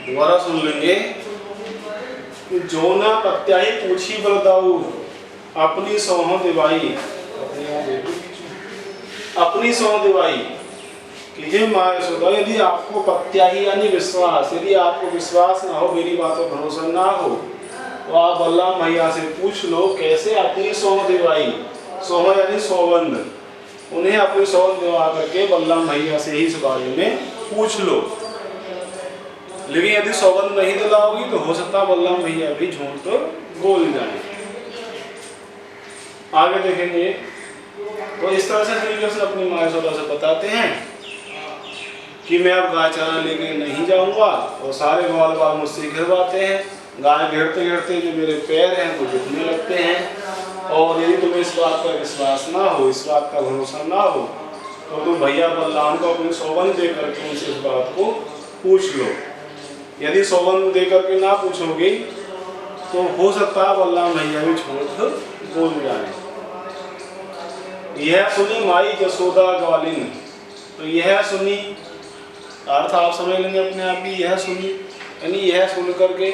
दोबारा सुन लेंगे। जोना प्रत्याही पूछी बरदाऊ अपनी सोह दिवाई, अपनी सोह दिवाई कि हे माँ यशोदा, यदि आपको प्रत्याही यानी विश्वास, यदि आपको विश्वास ना हो, मेरी बात पर भरोसा ना हो, तो आप बलराम भैया से पूछ लो कैसे अपनी सोह दिवाई, सोह यानी सौगंध, उन्हें अपनी सौगंध दिवा करके बलराम भैया से ही इस बारे में पूछ लो। लेकिन यदि सौगंध नहीं दिलाओगी तो हो सकता बलराम भैया भी झूठ बोल जाए। आगे देखेंगे तो इस तरह से श्री कृष्ण अपनी माँ यशोदा से बताते हैं कि मैं अब गाय चराने लेके नहीं जाऊंगा, और सारे ग्वाल बाल मुझसे घिरवाते हैं। गाय घेरते घेरते जो मेरे पैर हैं वो दुखने लगते हैं, और यदि तुम्हें इस बात पर विश्वास ना हो, इस बात का भरोसा ना हो, तो तुम भैया बलराम को अपनी सौगंध दे करके उनसे इस बात को पूछ लो। यदि सौगंध दे करके ना पूछोगे तो हो सकता है बलराम भैया भी झूठ बोल जाए। यह सुनी माई यशोदा ग्वालिन, तो यह सुनी अर्थ आप समझ लेंगे अपने आप ही। यह सुनी यानी यह सुन करके,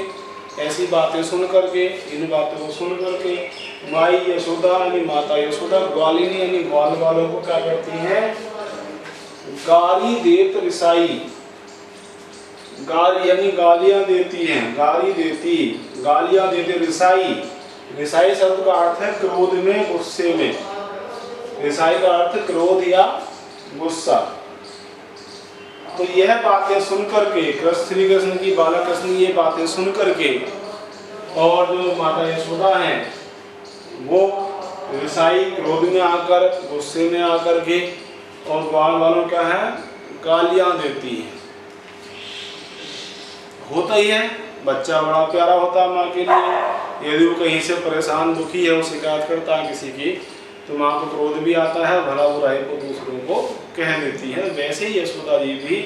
ऐसी बातें सुन करके, इन बातों को सुन करके माई यशोदा यानी माता यशोदा, ग्वालिनी यानी ग्वाल वालों को क्या करती हैं, गारी देत रिसाई, गाली यानी गालियां देती हैं, गाली देती, गालियां देते, रिसाई, रिसाई शब्द का अर्थ है क्रोध में, गुस्से में। रिसाई का अर्थ क्रोध या गुस्सा। तो यह बातें सुन करके श्री कृष्ण की, बालक कृष्ण ये बातें सुन करके, और जो माता यशोदा हैं वो रिसाई क्रोध में आकर, गुस्से में आकर के, और ग्वाल वालों क्या है, गालियां देती हैं। होता ही है, बच्चा बड़ा प्यारा होता है माँ के लिए। यदि वो कहीं से परेशान दुखी है, वो शिकायत करता है किसी की, तो माँ को क्रोध भी आता है, भला बुराई को दूसरों को कह देती है। वैसे ही यशोदा जी भी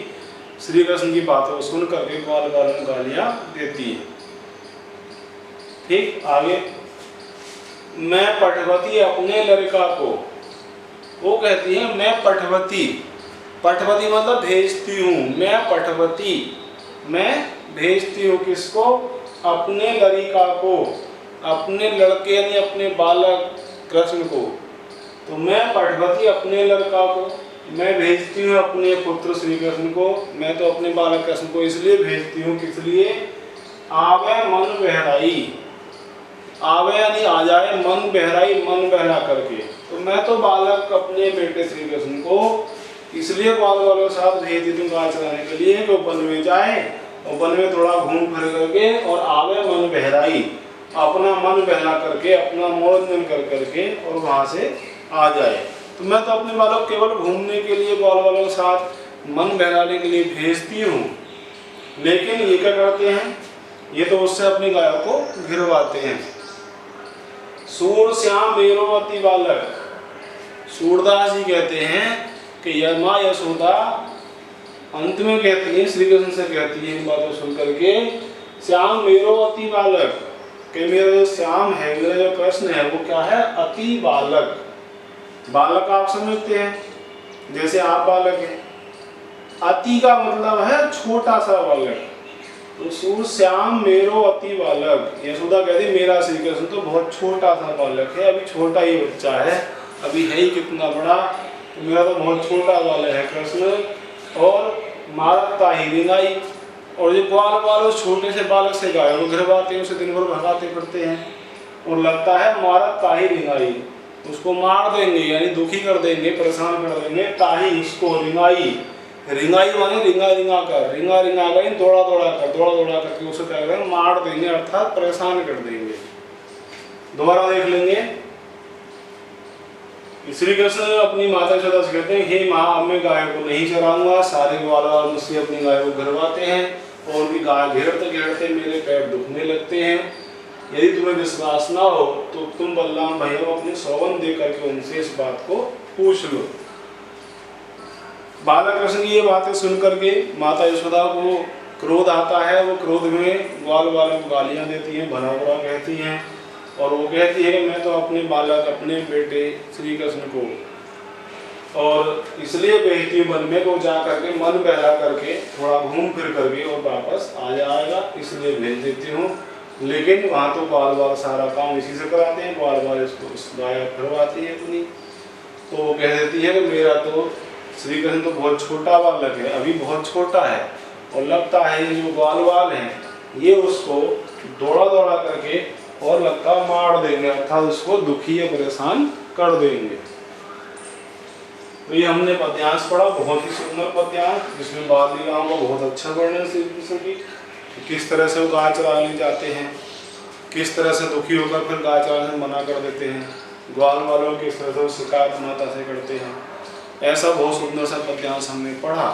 श्री कृष्ण की बातों को सुन करके ग्वाल वालों को गालियां देती है। ठीक, आगे मैं पठवती अपने लड़का को, वो कहती है मैं पठवती, पठवती मतलब भेजती हूँ, मैं पठवती, मैं भेजती हूँ किसको, अपने लड़का को, अपने लड़के यानी अपने बालक कृष्ण को। तो मैं पठवती अपने लड़का को, मैं भेजती हूँ अपने पुत्र श्री कृष्ण को, मैं तो अपने बालक कृष्ण को इसलिए भेजती हूँ, किस लिए, आवे मन बहराई, आवे यानी आ जाए, मन बहराई मन बहरा करके। तो मैं तो बालक अपने बेटे श्री कृष्ण को इसलिए ग्वाल वालों के साथ भेज देती हूँ गाय चराने के लिए कि वन में जाए, और वन में थोड़ा घूम फिर करके, और आवे मन बहराई, अपना मन बहला करके, अपना मनोरंजन कर करके, और वहाँ से आ जाए। तो मैं तो अपने बालक केवल घूमने के लिए, ग्वाल वालों के साथ मन बहलाने के लिए भेजती हूँ। लेकिन ये क्या करते हैं, ये तो उससे अपनी गायों को घिरवाते हैं। सूर श्याम मेरोवती बालक, सूरदास जी कहते हैं कि यह माँ यशोदा अंत में कहती है, श्री कृष्ण से कहती है इन बातों सुन करके, श्याम मेरोवती बालक, कि मेरा जो श्याम है, मेरा जो कृष्ण है, वो क्या है, अति बालक। बालक आप समझते हैं जैसे आप बालक हैं, अति का मतलब है छोटा सा बालक। तो सूर श्याम मेरो अति बालक, यशोदा कहती मेरा श्री कृष्ण तो बहुत छोटा सा बालक है, अभी छोटा ही बच्चा है, अभी है ही कितना बड़ा, तो मेरा तो बहुत छोटा बालक है कृष्ण। और मारता ही रिंगाई, और जो ग्वाल वालों छोटे से बालक से गायों को घिरवाते हैं, उसे दिन भर भगाते फिरते हैं, और लगता है मारता ही रिंगाई, उसको मार देंगे यानी दुखी कर देंगे, परेशान कर देंगे। ताही उसको रिंगाई, रिंगाई माने रिंगा रिंगा कर, रिंगा रिंगा कर, दौड़ा दौड़ा कर, दौड़ा दौड़ा करके उसे क्या करेंगे, मार देंगे, अर्थात परेशान कर देंगे। दोबारा देख लेंगे। श्री कृष्ण अपनी माता यशोदा से कहते हैं, हे माँ, अब मैं गाय को नहीं चराऊंगा, सारे ग्वाल मुझसे अपनी गाय को घिरवाते हैं, और उनकी गाय घेरते घेरते मेरे पैर दुखने लगते हैं। यदि तुम्हें विश्वास ना हो तो तुम बलराम भैया को अपनी सौगंध दे करके उनसे इस बात को पूछ लो। बालक कृष्ण की ये बातें सुन करके माता यशोदा को क्रोध आता है, वो क्रोध में ग्वाल वालों को गालियां देती हैं, भला बुरा कहती हैं, और वो कहती है कि मैं तो अपने बालक, अपने बेटे श्री कृष्ण को और इसलिए भेजती हूँ वन में, को जा करके मन बहला करके थोड़ा घूम फिर करके और वापस आ जाएगा, इसलिए भेज देती हूँ। लेकिन वहाँ तो बाल बाल सारा काम इसी से कराते हैं, बाल बाल इसको गायब करवाती है अपनी। तो वो कह देती है कि मेरा तो श्री कृष्ण तो बहुत छोटा बालक है, अभी बहुत छोटा है, और लगता है ये जो बाल बाल हैं ये उसको दौड़ा दौड़ा करके और लगता मार देंगे, अर्थात उसको दुखी या परेशान कर देंगे। तो ये हमने पद्यांश पढ़ा, बहुत ही सुंदर पद्यांश, जिसमें बाल लीलाओं का बहुत अच्छा वर्णन श्री कृष्ण की, किस तरह से वो गाय चराने जाते हैं, किस तरह से दुखी होकर फिर गाय चराने से मना कर देते हैं, ग्वाल वालों की किस तरह से वो शिकायत माता से करते हैं। ऐसा बहुत सुंदर सा पद्यांश हमने पढ़ा।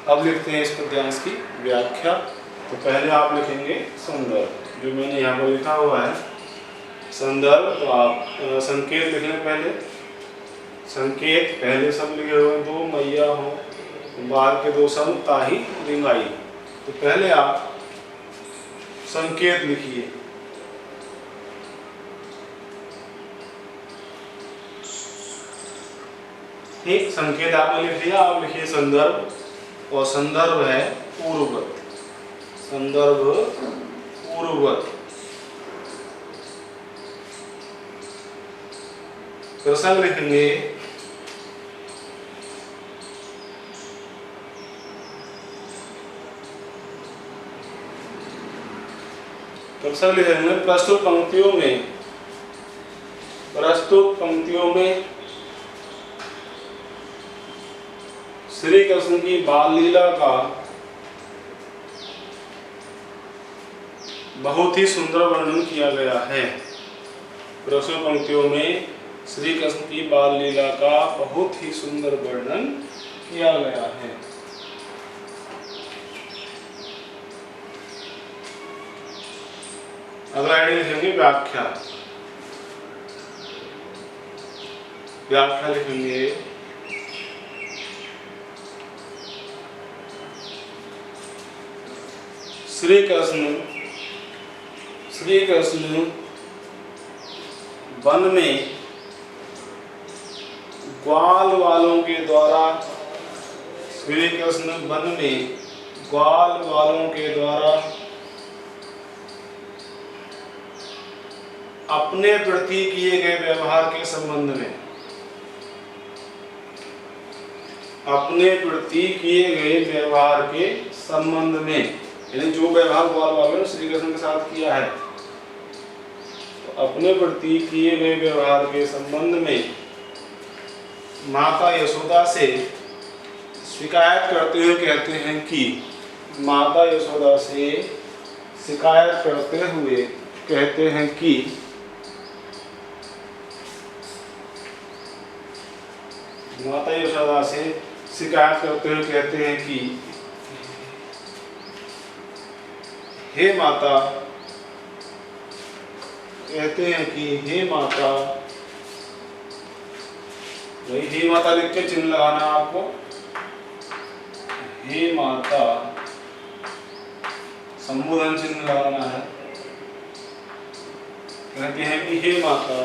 अब लिखते हैं इस पद्यांश की व्याख्या। तो पहले आप लिखेंगे संदर्भ, जो मैंने यहाँ पर लिखा हुआ है संदर्भ। तो आप संकेत लिख लें पहले, संकेत पहले सब लिखे हुए, दो मैया हो बाहर के दो सब ताही रिंगाई। तो पहले आप संकेत लिखिए। ठीक, संकेत आपने लिख दिया, आप लिखिए संदर्भ, और संदर्भ है पूर्ववत, संदर्भ पूर्ववत। प्रसंग लिखेंगे प्रसंग लिखेंगे प्रस्तुत पंक्तियों में, प्रस्तुत पंक्तियों में श्री कृष्ण की बाल लीला का बहुत ही सुंदर वर्णन किया गया है। प्रस्तुत पंक्तियों में श्री कृष्ण की बाल लीला का बहुत ही सुंदर वर्णन किया गया है। अगला हेडिंग लिखेंगे व्याख्या। व्याख्या लिखेंगे श्री कृष्ण वन में ग्वाल वालों के द्वारा, श्री कृष्ण वन में ग्वाल वालों के द्वारा अपने प्रति किए गए व्यवहार के संबंध में, अपने प्रति किए गए व्यवहार के संबंध में, यानी जो व्यवहार ग्वाल वालों ने श्री कृष्ण के साथ किया है, तो अपने प्रति किए गए व्यवहार के संबंध में माता यशोदा से शिकायत करते हुए कहते हैं कि, माता यशोदा से शिकायत करते हुए कहते हैं कि माता यशोदा से शिकायत करते हुए कहते हैं कि हे माता, कहते हैं कि हे माता, वही हे माता लिख के चिन्ह लगाना आपको, हे माता संबोधन चिन्ह लगाना है। कहते हैं कि हे माता,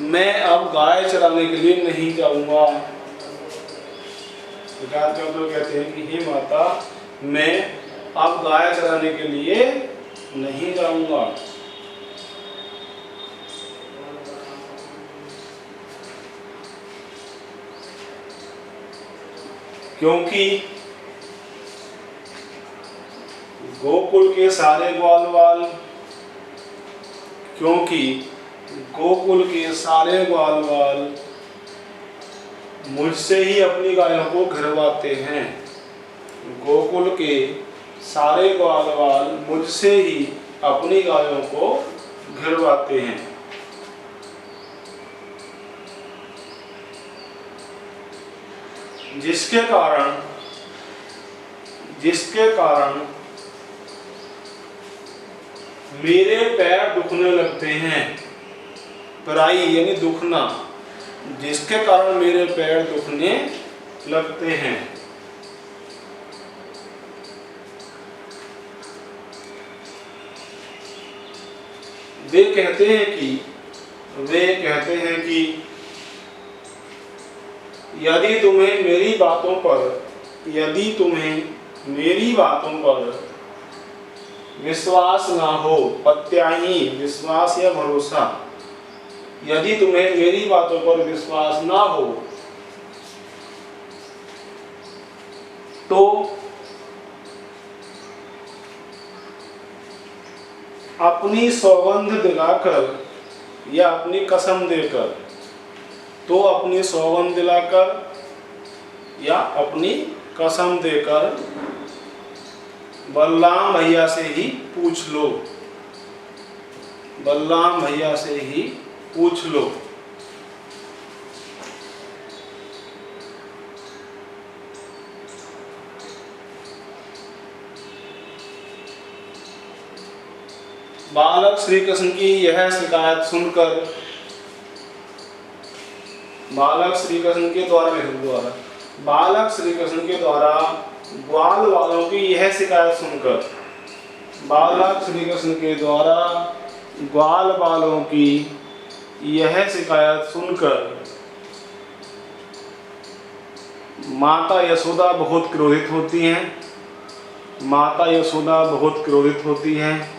मैं अब गाय चराने के लिए नहीं जाऊंगा। कहते हैं कि हे माता, मैं अब गाय चराने के लिए नहीं जाऊंगा। क्योंकि गोकुल के सारे ग्वालवाल, क्योंकि गोकुल के सारे ग्वालवाल मुझसे ही अपनी गायों को घिरवाते हैं। गोकुल के सारे ग्वालवाल मुझसे ही अपनी गायों को घिरवाते हैं। जिसके कारण मेरे पैर दुखने लगते हैं। पराई यानी दुखना, जिसके कारण मेरे पैर दुखने लगते हैं। वे कहते हैं कि यदि तुम्हें मेरी बातों पर विश्वास ना हो, प्रत्याही विश्वास या भरोसा, यदि तुम्हें मेरी बातों पर विश्वास ना हो तो अपनी सौगंध दिलाकर या अपनी कसम देकर, तो अपनी सौगंध दिलाकर या अपनी कसम देकर बलराम भैया से ही पूछ लो, बलराम भैया से ही पूछ लो। बालक श्री कृष्ण की यह शिकायत सुनकर, बालक श्री कृष्ण के द्वारा ग्वाल वालों की यह शिकायत सुनकर, बालक श्री कृष्ण के द्वारा ग्वाल वालों की यह शिकायत सुनकर माता यशोदा बहुत क्रोधित होती हैं, माता यशोदा बहुत क्रोधित होती हैं।